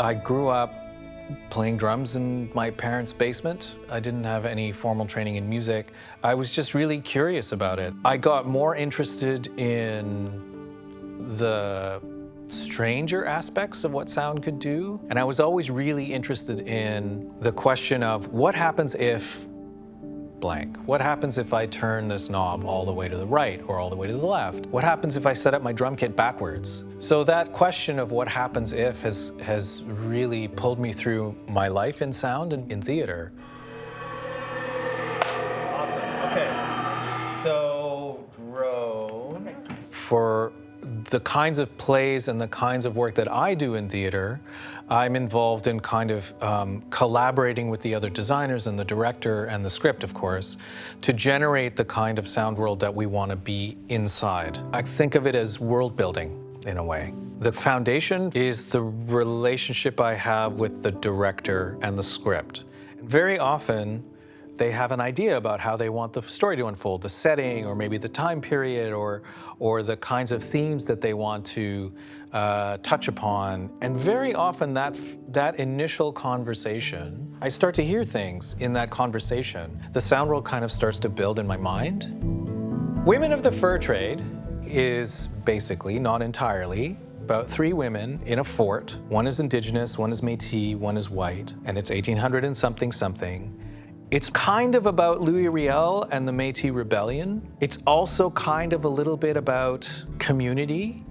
I grew up playing drums in my parents' basement. I didn't have any formal training in music. I was just really curious about it. I got more interested in the stranger aspects of what sound could do. And I was always really interested in the question of what happens if blank? What happens if I turn this knob all the way to the right or all the way to the left? What happens if I set up my drum kit backwards? So that question of what happens if has really pulled me through my life in sound and in theater. Awesome. Okay. So drone. For the kinds of plays and the kinds of work that I do in theater, I'm involved in kind of collaborating with the other designers and the director and the script, of course, to generate the kind of sound world that we want to be inside. I think of it as world building in a way. The foundation is the relationship I have with the director and the script. Very often, they have an idea about how they want the story to unfold, the setting, or maybe the time period, or the kinds of themes that they want to touch upon. And very often that initial conversation, I start to hear things in that conversation. The sound world kind of starts to build in my mind. Women of the Fur Trade is basically, not entirely, about 3 women in a fort. One is indigenous, one is Métis, one is white, and it's 1800 and something. It's kind of about Louis Riel and the Métis Rebellion. It's also kind of a little bit about community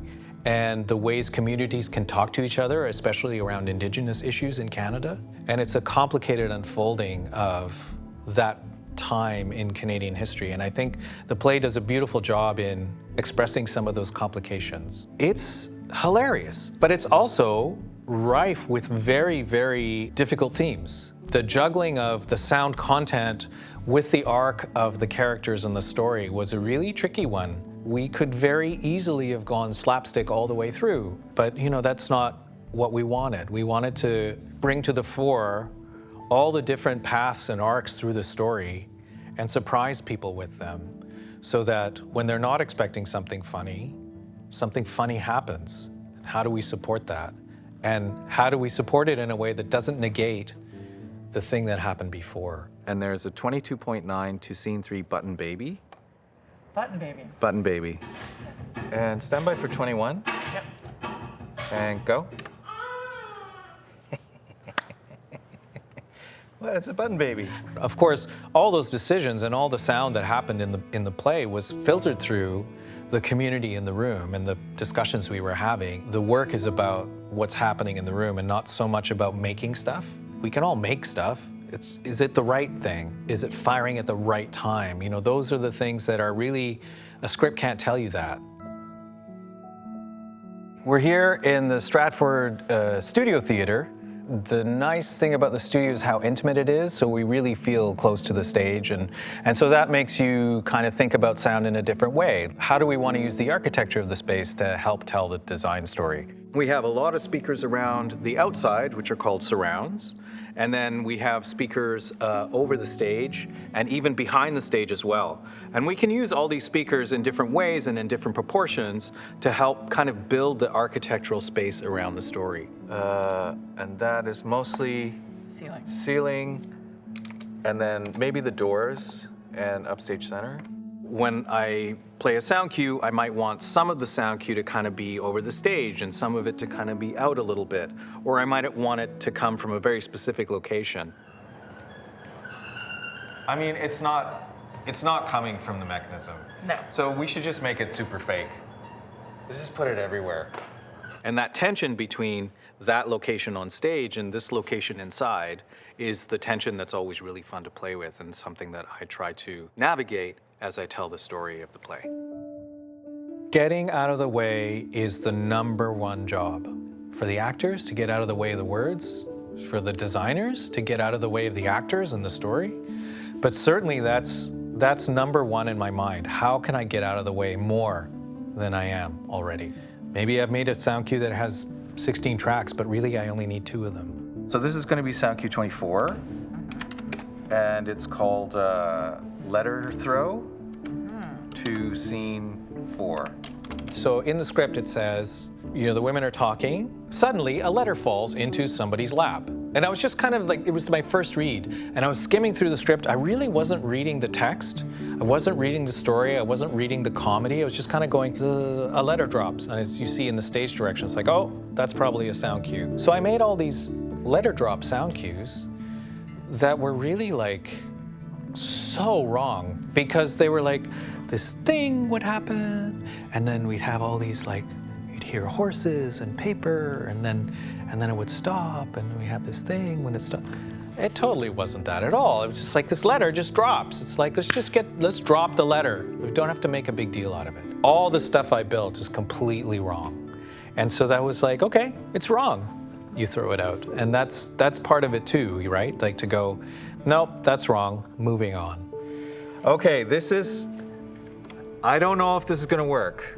and the ways communities can talk to each other, especially around Indigenous issues in Canada. And it's a complicated unfolding of that time in Canadian history. And I think the play does a beautiful job in expressing some of those complications. It's hilarious, but it's also rife with very, very difficult themes. The juggling of the sound content with the arc of the characters in the story was a really tricky one. We could very easily have gone slapstick all the way through, but that's not what we wanted. We wanted to bring to the fore all the different paths and arcs through the story and surprise people with them so that when they're not expecting something funny happens. How do we support that? And how do we support it in a way that doesn't negate the thing that happened before? And there's a 22.9 to scene 3 button baby. Button baby. Button baby. And stand by for 21. Yep. And go. Well, it's a button baby. Of course, all those decisions and all the sound that happened in the play was filtered through the community in the room and the discussions we were having. The work is about what's happening in the room and not so much about making stuff. We can all make stuff. Is it the right thing? Is it firing at the right time? Those are the things that are really, a script can't tell you that. We're here in the Stratford Studio Theatre. The nice thing about the studio is how intimate it is, so we really feel close to the stage, and so that makes you kind of think about sound in a different way. How do we want to use the architecture of the space to help tell the design story? We have a lot of speakers around the outside, which are called surrounds, and then we have speakers over the stage and even behind the stage as well. And we can use all these speakers in different ways and in different proportions to help kind of build the architectural space around the story. And that is mostly ceiling, and then maybe the doors and upstage center. When I play a sound cue, I might want some of the sound cue to kind of be over the stage and some of it to kind of be out a little bit. Or I might want it to come from a very specific location. I mean, it's not coming from the mechanism. No. So we should just make it super fake. Let's just put it everywhere. And that tension between that location on stage and this location inside is the tension that's always really fun to play with and something that I try to navigate as I tell the story of the play. Getting out of the way is the #1 job. For the actors to get out of the way of the words, for the designers to get out of the way of the actors and the story. But certainly that's #1 in my mind. How can I get out of the way more than I am already? Maybe I've made a sound cue that has 16 tracks, but really I only need 2 of them. So this is going to be sound cue 24, and it's called Letter Throw to scene 4. So in the script it says, you know, the women are talking. Suddenly a letter falls into somebody's lap. And I was just kind of like, it was my first read. And I was skimming through the script. I really wasn't reading the text. I wasn't reading the story. I wasn't reading the comedy. I was just kind of going, a letter drops. And as you see in the stage direction, it's like, oh, that's probably a sound cue. So I made all these letter drop sound cues that were really like so wrong, because they were like, this thing would happen, and then we'd have all these, like, you'd hear horses and paper, and then it would stop, and we have this thing when it stopped. It totally wasn't that at all. It was just like, this letter just drops. It's like, let's drop the letter. We don't have to make a big deal out of it. All the stuff I built is completely wrong. And so that was like, okay, it's wrong. You throw it out. And that's part of it too, right? Like to go, nope, that's wrong, moving on. Okay, I don't know if this is gonna work.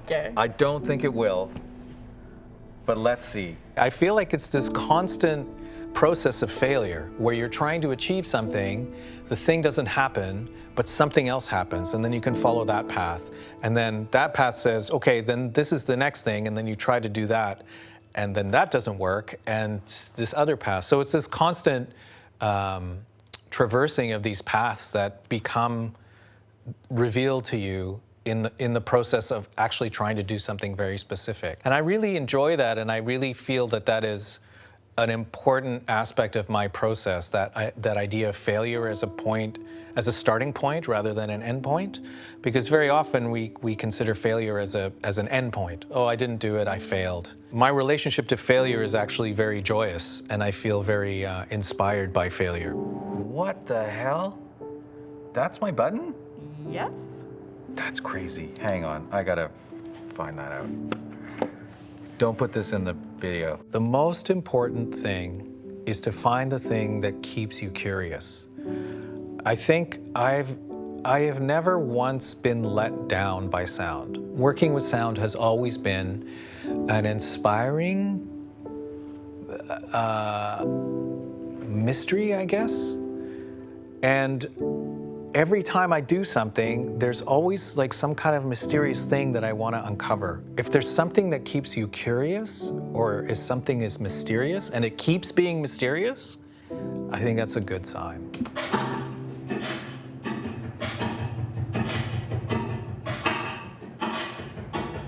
Okay. I don't think it will, but let's see. I feel like it's this constant process of failure where you're trying to achieve something, the thing doesn't happen, but something else happens, and then you can follow that path. And then that path says, okay, then this is the next thing, and then you try to do that, and then that doesn't work, and this other path. So it's this constant traversing of these paths that become revealed to you in the process of actually trying to do something very specific. And I really enjoy that, and I really feel that that is an important aspect of my process, that idea of failure as a starting point rather than an end point, because very often we consider failure as an end point. Oh, I didn't do it, I failed. My relationship to failure is actually very joyous, and I feel very inspired by failure. What the hell? That's my button? Yes. That's crazy. Hang on, I gotta find that out. Don't put this in the video. The most important thing is to find the thing that keeps you curious. I think I have never once been let down by sound. Working with sound has always been an inspiring mystery, I guess. And every time I do something, there's always like some kind of mysterious thing that I want to uncover. If there's something that keeps you curious, or if something is mysterious and it keeps being mysterious, I think that's a good sign.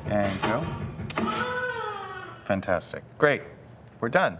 And go. Fantastic. Great. We're done.